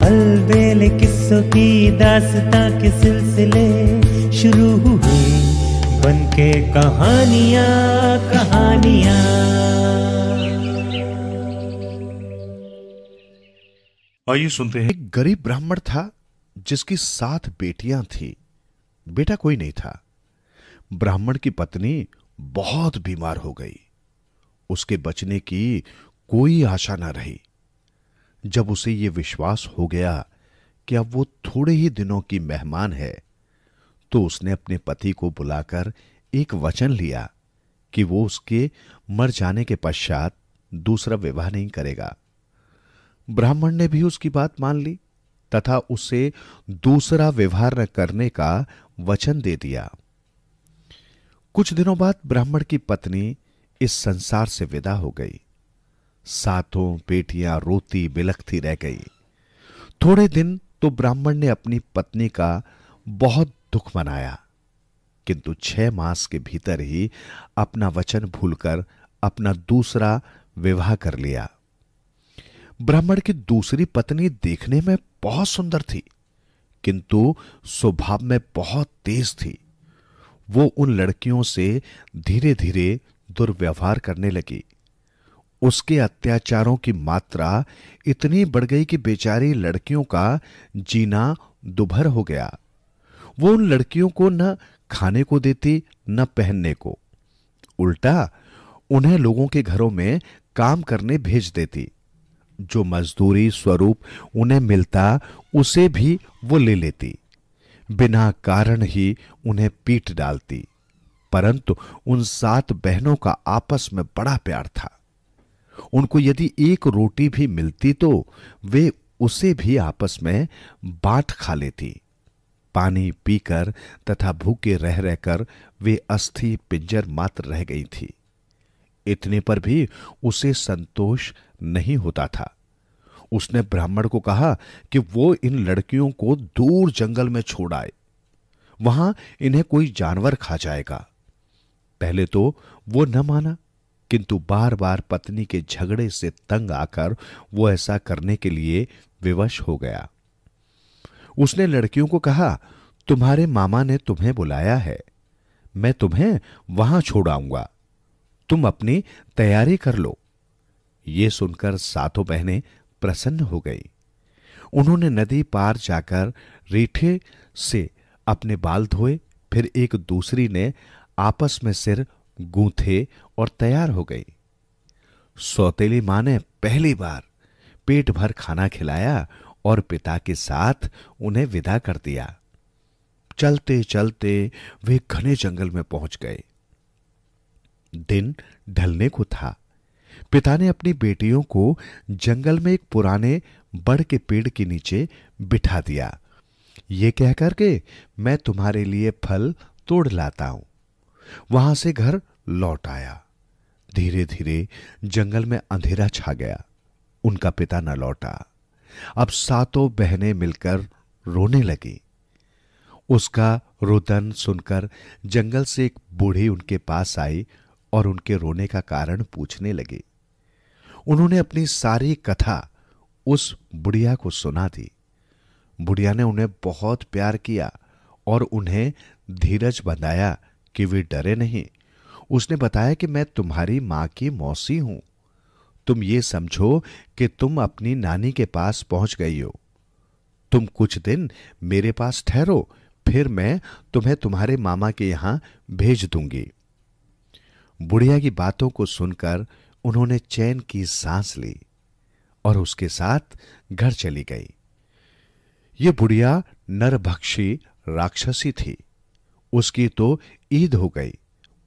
अलबेले किस्सों की दास्तां के सिलसिले शुरू हुए, बनके कहानियां कहानियां। आइए सुनते हैं। एक गरीब ब्राह्मण था जिसकी 7 बेटियां थी। बेटा कोई नहीं था। ब्राह्मण की पत्नी बहुत बीमार हो गई। उसके बचने की कोई आशा न रही। जब उसे यह विश्वास हो गया कि अब वो थोड़े ही दिनों की मेहमान है, तो उसने अपने पति को बुलाकर एक वचन लिया कि वो उसके मर जाने के पश्चात दूसरा विवाह नहीं करेगा। ब्राह्मण ने भी उसकी बात मान ली तथा उसे दूसरा विवाह न करने का वचन दे दिया। कुछ दिनों बाद ब्राह्मण की पत्नी इस संसार से विदा हो गई। 7 बेटियां रोती बिलखती रह गई। थोड़े दिन तो ब्राह्मण ने अपनी पत्नी का बहुत दुख मनाया, किंतु 6 मास के भीतर ही अपना वचन भूलकर अपना दूसरा विवाह कर लिया। ब्राह्मण की दूसरी पत्नी देखने में बहुत सुंदर थी, किंतु स्वभाव में बहुत तेज थी। वो उन लड़कियों से धीरे धीरे दुर्व्यवहार करने लगी। उसके अत्याचारों की मात्रा इतनी बढ़ गई कि बेचारी लड़कियों का जीना दुभर हो गया। वो उन लड़कियों को न खाने को देती न पहनने को, उल्टा उन्हें लोगों के घरों में काम करने भेज देती। जो मजदूरी स्वरूप उन्हें मिलता उसे भी वो ले लेती। बिना कारण ही उन्हें पीट डालती। परंतु उन 7 बहनों का आपस में बड़ा प्यार था। उनको यदि एक रोटी भी मिलती तो वे उसे भी आपस में बांट खा लेती। पानी पीकर तथा भूखे रह रहकर वे अस्थि पिंजर मात्र रह गई थी। इतने पर भी उसे संतोष नहीं होता था। उसने ब्राह्मण को कहा कि वो इन लड़कियों को दूर जंगल में छोड़ आए। वहां इन्हें कोई जानवर खा जाएगा। पहले तो वो न माना, किंतु बार बार पत्नी के झगड़े से तंग आकर वो ऐसा करने के लिए विवश हो गया। उसने लड़कियों को कहा, तुम्हारे मामा ने तुम्हें बुलाया है, मैं तुम्हें वहां छोड़ आऊंगा, तुम अपनी तैयारी कर लो। ये सुनकर 7 बहनें प्रसन्न हो गई। उन्होंने नदी पार जाकर रीठे से अपने बाल धोए, फिर एक दूसरी ने आपस में सिर गूंथे और तैयार हो गई। सौतेली मां ने पहली बार पेट भर खाना खिलाया और पिता के साथ उन्हें विदा कर दिया। चलते चलते वे घने जंगल में पहुंच गए। दिन ढलने को था। पिता ने अपनी बेटियों को जंगल में एक पुराने बड़ के पेड़ के नीचे बिठा दिया। ये कहकर के मैं तुम्हारे लिए फल तोड़ लाता हूं। वहां से घर लौट आया। धीरे धीरे जंगल में अंधेरा छा गया। उनका पिता न लौटा। अब 7 बहनें मिलकर रोने लगी। उसका रुदन सुनकर जंगल से एक बूढ़ी उनके पास आई और उनके रोने का कारण पूछने लगी। उन्होंने अपनी सारी कथा उस बुढ़िया को सुना दी। बुढ़िया ने उन्हें बहुत प्यार किया और उन्हें धीरज बंधाया कि वे डरे नहीं। उसने बताया कि मैं तुम्हारी मां की मौसी हूं। तुम ये समझो कि तुम अपनी नानी के पास पहुंच गई हो। तुम कुछ दिन मेरे पास ठहरो, फिर मैं तुम्हें तुम्हारे मामा के यहां भेज दूंगी। बुढ़िया की बातों को सुनकर उन्होंने चैन की सांस ली और उसके साथ घर चली गई। ये बुढ़िया नरभक्षी राक्षसी थी। उसकी तो ईद हो गई।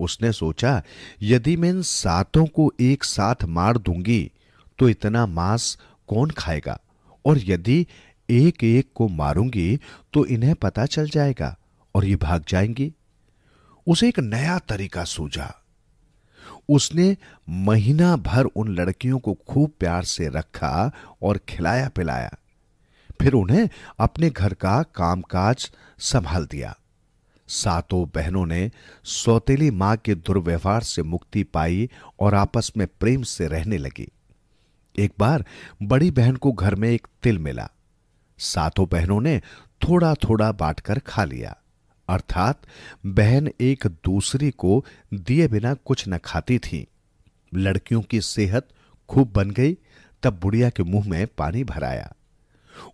उसने सोचा, यदि मैं इन 7 को एक साथ मार दूंगी तो इतना मांस कौन खाएगा, और यदि एक एक को मारूंगी तो इन्हें पता चल जाएगा और ये भाग जाएंगी। उसे एक नया तरीका सूझा। उसने महीना भर उन लड़कियों को खूब प्यार से रखा और खिलाया पिलाया। फिर उन्हें अपने घर का कामकाज संभाल दिया। 7 बहनों ने सौतेली मां के दुर्व्यवहार से मुक्ति पाई और आपस में प्रेम से रहने लगी। एक बार बड़ी बहन को घर में एक तिल मिला। सातों बहनों ने थोड़ा थोड़ा बांटकर खा लिया। अर्थात बहन एक दूसरी को दिए बिना कुछ न खाती थी। लड़कियों की सेहत खूब बन गई। तब बुढ़िया के मुंह में पानी भर आया।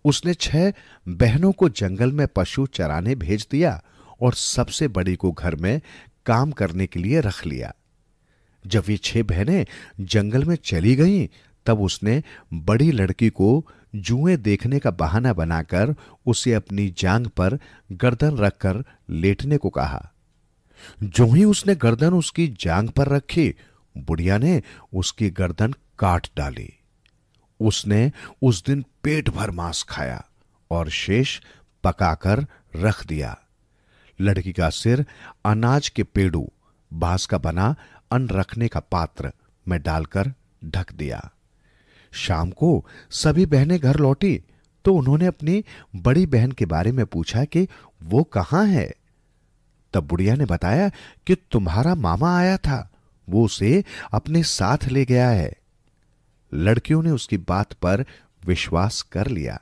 उसने 6 बहनों को जंगल में पशु चराने भेज दिया और सबसे बड़ी को घर में काम करने के लिए रख लिया। जब ये 6 बहनें जंगल में चली गईं, तब उसने बड़ी लड़की को जुएं देखने का बहाना बनाकर उसे अपनी जांग पर गर्दन रखकर लेटने को कहा। जो ही उसने गर्दन उसकी जांग पर रखी, बुढ़िया ने उसकी गर्दन काट डाली। उसने उस दिन पेट भर मांस खाया और शेष पकाकर रख दिया। लड़की का सिर अनाज के पेड़ू, बांस का बना अन्न रखने का पात्र में डालकर ढक दिया। शाम को सभी बहनें घर लौटी तो उन्होंने अपनी बड़ी बहन के बारे में पूछा कि वो कहां है। तब बुढ़िया ने बताया कि तुम्हारा मामा आया था, वो उसे अपने साथ ले गया है। लड़कियों ने उसकी बात पर विश्वास कर लिया।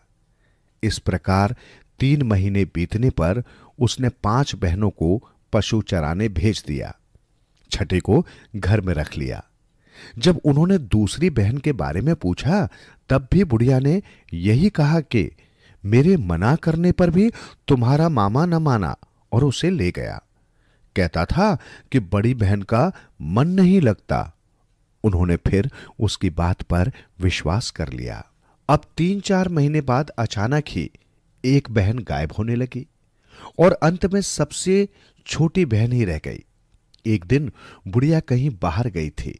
इस प्रकार 3 महीने बीतने पर उसने 5 बहनों को पशु चराने भेज दिया। छठे को घर में रख लिया। जब उन्होंने दूसरी बहन के बारे में पूछा, तब भी बुढ़िया ने यही कहा कि मेरे मना करने पर भी तुम्हारा मामा न माना और उसे ले गया। कहता था कि बड़ी बहन का मन नहीं लगता। उन्होंने फिर उसकी बात पर विश्वास कर लिया। अब 3-4 महीने बाद अचानक ही एक बहन गायब होने लगी और अंत में सबसे छोटी बहन ही रह गई। एक दिन बुढ़िया कहीं बाहर गई थी।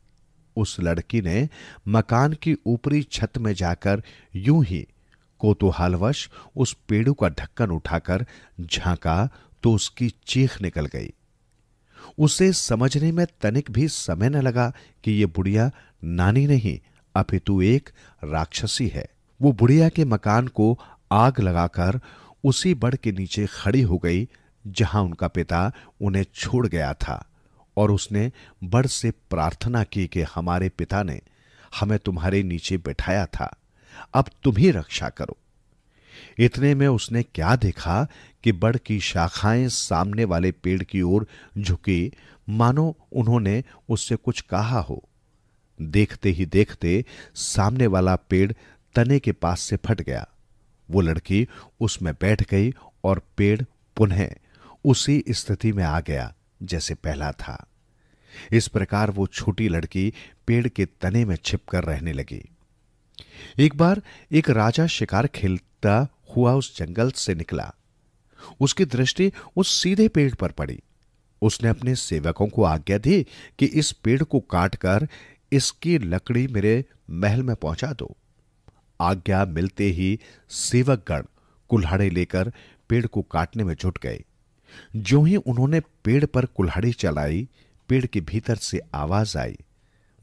उस लड़की ने मकान की ऊपरी छत में जाकर यूं ही कौतूहलवश उस पेड़ू का ढक्कन उठाकर झांका तो उसकी चीख निकल गई। उसे समझने में तनिक भी समय न लगा कि ये बुढ़िया नानी नहीं अपितु एक राक्षसी है। वो बुढ़िया के मकान को आग लगाकर उसी बड़ के नीचे खड़ी हो गई जहां उनका पिता उन्हें छोड़ गया था, और उसने बड़ से प्रार्थना की कि हमारे पिता ने हमें तुम्हारे नीचे बैठाया था, अब तुम ही रक्षा करो। इतने में उसने क्या देखा कि बड़ की शाखाएं सामने वाले पेड़ की ओर झुकी, मानो उन्होंने उससे कुछ कहा हो। देखते ही देखते सामने वाला पेड़ तने के पास से फट गया। वो लड़की उसमें बैठ गई और पेड़ पुनः उसी स्थिति में आ गया जैसे पहला था। इस प्रकार वो छोटी लड़की पेड़ के तने में छिपकर रहने लगी। एक बार एक राजा शिकार खेलता हुआ उस जंगल से निकला। उसकी दृष्टि उस सीधे पेड़ पर पड़ी। उसने अपने सेवकों को आज्ञा दी कि इस पेड़ को काटकर इसकी लकड़ी मेरे महल में पहुंचा दो। आज्ञा मिलते ही सेवकगण कुल्हाड़ी लेकर पेड़ को काटने में जुट गए। जो ही उन्होंने पेड़ पर कुल्हाड़ी चलाई, पेड़ के भीतर से आवाज आई,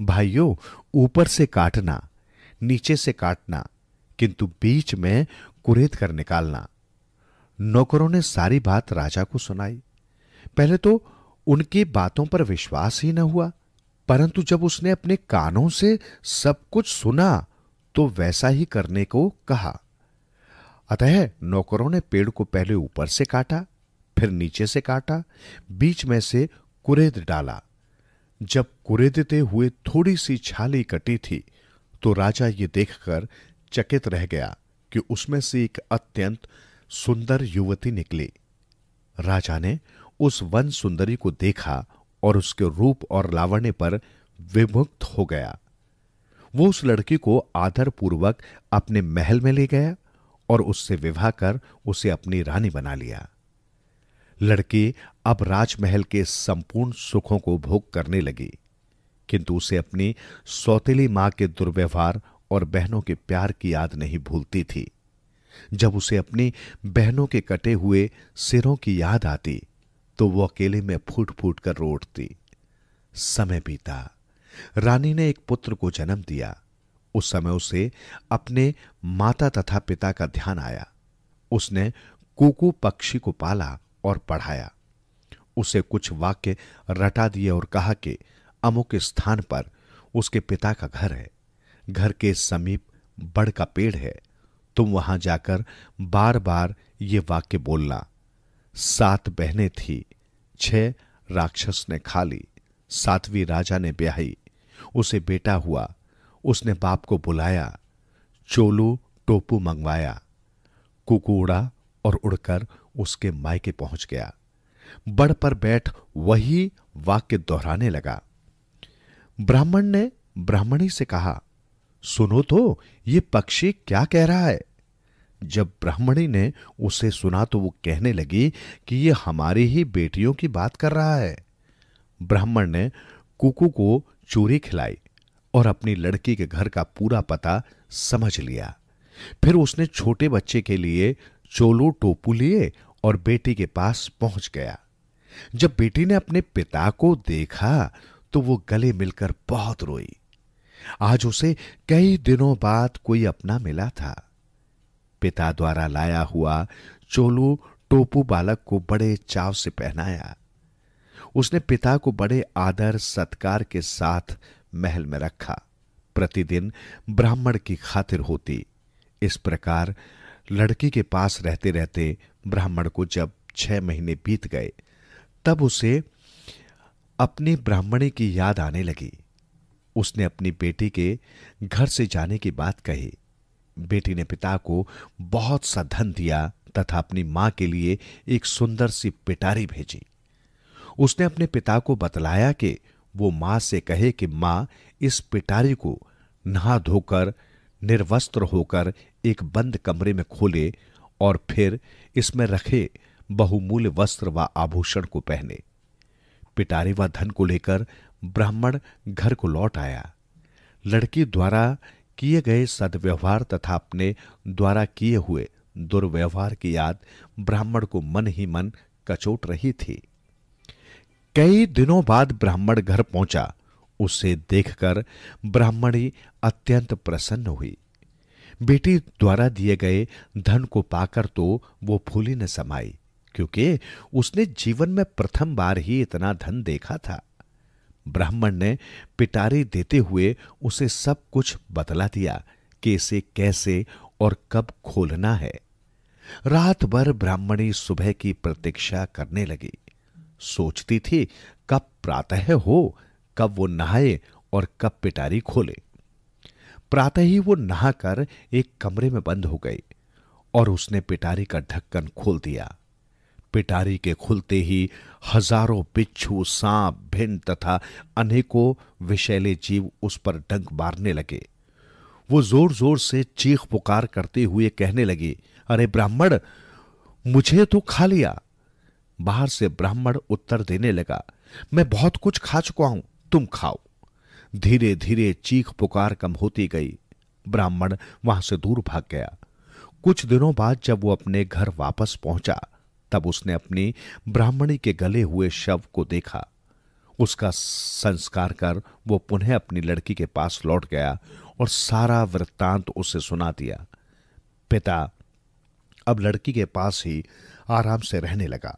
भाइयों, ऊपर से काटना, नीचे से काटना, किंतु बीच में कुरेद कर निकालना। नौकरों ने सारी बात राजा को सुनाई। पहले तो उनकी बातों पर विश्वास ही न हुआ, परंतु जब उसने अपने कानों से सब कुछ सुना तो वैसा ही करने को कहा। अतः नौकरों ने पेड़ को पहले ऊपर से काटा, फिर नीचे से काटा, बीच में से कुरेद डाला। जब कुरेदते हुए थोड़ी सी छाली कटी थी तो राजा ये देखकर चकित रह गया कि उसमें से एक अत्यंत सुंदर युवती निकली। राजा ने उस वन सुंदरी को देखा और उसके रूप और लावण्य पर विमुग्ध हो गया। वो उस लड़की को आदरपूर्वक अपने महल में ले गया और उससे विवाह कर उसे अपनी रानी बना लिया। लड़की अब राजमहल के संपूर्ण सुखों को भोग करने लगी, किंतु उसे अपनी सौतेली मां के दुर्व्यवहार और बहनों के प्यार की याद नहीं भूलती थी। जब उसे अपनी बहनों के कटे हुए सिरों की याद आती तो वो अकेले में फूट फूट कर रो उठती। समय बीता, रानी ने एक पुत्र को जन्म दिया। उस समय उसे अपने माता तथा पिता का ध्यान आया। उसने कुकू पक्षी को पाला और पढ़ाया। उसे कुछ वाक्य रटा दिए और कहा कि अमुक स्थान पर उसके पिता का घर है। घर के समीप बड़ का पेड़ है। तुम वहां जाकर बार बार ये वाक्य बोलना, 7 बहनें थी, 6 राक्षस ने खा ली, 7वीं राजा ने ब्याही, उसे बेटा हुआ, उसने बाप को बुलाया, चोलू टोपू मंगवाया, कुकू उड़ा और उड़कर उसके मायके पहुंच गया। बड़ पर बैठ वही वाक्य दोहराने लगा। ब्राह्मण ने ब्राह्मणी से कहा, सुनो तो ये पक्षी क्या कह रहा है। जब ब्राह्मणी ने उसे सुना तो वो कहने लगी कि ये हमारी ही बेटियों की बात कर रहा है। ब्राह्मण ने कुकू को चूरी खिलाई और अपनी लड़की के घर का पूरा पता समझ लिया। फिर उसने छोटे बच्चे के लिए चोलू टोपू लिए और बेटी के पास पहुंच गया। जब बेटी ने अपने पिता को देखा तो वो गले मिलकर बहुत रोई। आज उसे कई दिनों बाद कोई अपना मिला था। पिता द्वारा लाया हुआ चोलू टोपू बालक को बड़े चाव से पहनाया। उसने पिता को बड़े आदर सत्कार के साथ महल में रखा। प्रतिदिन ब्राह्मण की खातिर होती। इस प्रकार लड़की के पास रहते रहते ब्राह्मण को जब 6 महीने बीत गए तब उसे अपनी ब्राह्मणी की याद आने लगी। उसने अपनी बेटी के घर से जाने की बात कही। बेटी ने पिता को बहुत सा धन दिया तथा अपनी मां के लिए एक सुंदर सी पिटारी भेजी। उसने अपने पिता को बतलाया कि वो मां से कहे कि मां इस पिटारी को नहा धोकर निर्वस्त्र होकर एक बंद कमरे में खोले और फिर इसमें रखे बहुमूल्य वस्त्र व आभूषण को पहने। पिटारी व धन को लेकर ब्राह्मण घर को लौट आया। लड़की द्वारा किए गए सद्व्यवहार तथा अपने द्वारा किए हुए दुर्व्यवहार की याद ब्राह्मण को मन ही मन कचोट रही थी। कई दिनों बाद ब्राह्मण घर पहुंचा। उसे देखकर ब्राह्मणी अत्यंत प्रसन्न हुई। बेटी द्वारा दिए गए धन को पाकर तो वो फूली न समाई, क्योंकि उसने जीवन में प्रथम बार ही इतना धन देखा था। ब्राह्मण ने पिटारी देते हुए उसे सब कुछ बतला दिया कि इसे कैसे और कब खोलना है। रात भर ब्राह्मणी सुबह की प्रतीक्षा करने लगी। सोचती थी कब प्रातः हो, कब वो नहाए और कब पिटारी खोले। प्रातः ही वो नहाकर एक कमरे में बंद हो गई और उसने पिटारी का ढक्कन खोल दिया। पिटारी के खुलते ही हजारों बिच्छू, सांप, भिन्न तथा अनेकों विषैले जीव उस पर डंक मारने लगे। वो जोर जोर से चीख पुकार करते हुए कहने लगी, अरे ब्राह्मण, मुझे तो खा लिया। बाहर से ब्राह्मण उत्तर देने लगा, मैं बहुत कुछ खा चुका हूं, तुम खाओ। धीरे धीरे चीख पुकार कम होती गई। ब्राह्मण वहां से दूर भाग गया। कुछ दिनों बाद जब वो अपने घर वापस पहुंचा तब उसने अपनी ब्राह्मणी के गले हुए शव को देखा। उसका संस्कार कर वो पुनः अपनी लड़की के पास लौट गया और सारा वृत्तांत उसे सुना दिया। पिता अब लड़की के पास ही आराम से रहने लगा।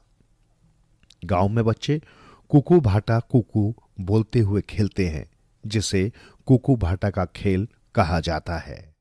गांव में बच्चे कुकू भाटा कुकू बोलते हुए खेलते हैं, जिसे कुकू भाटा का खेल कहा जाता है।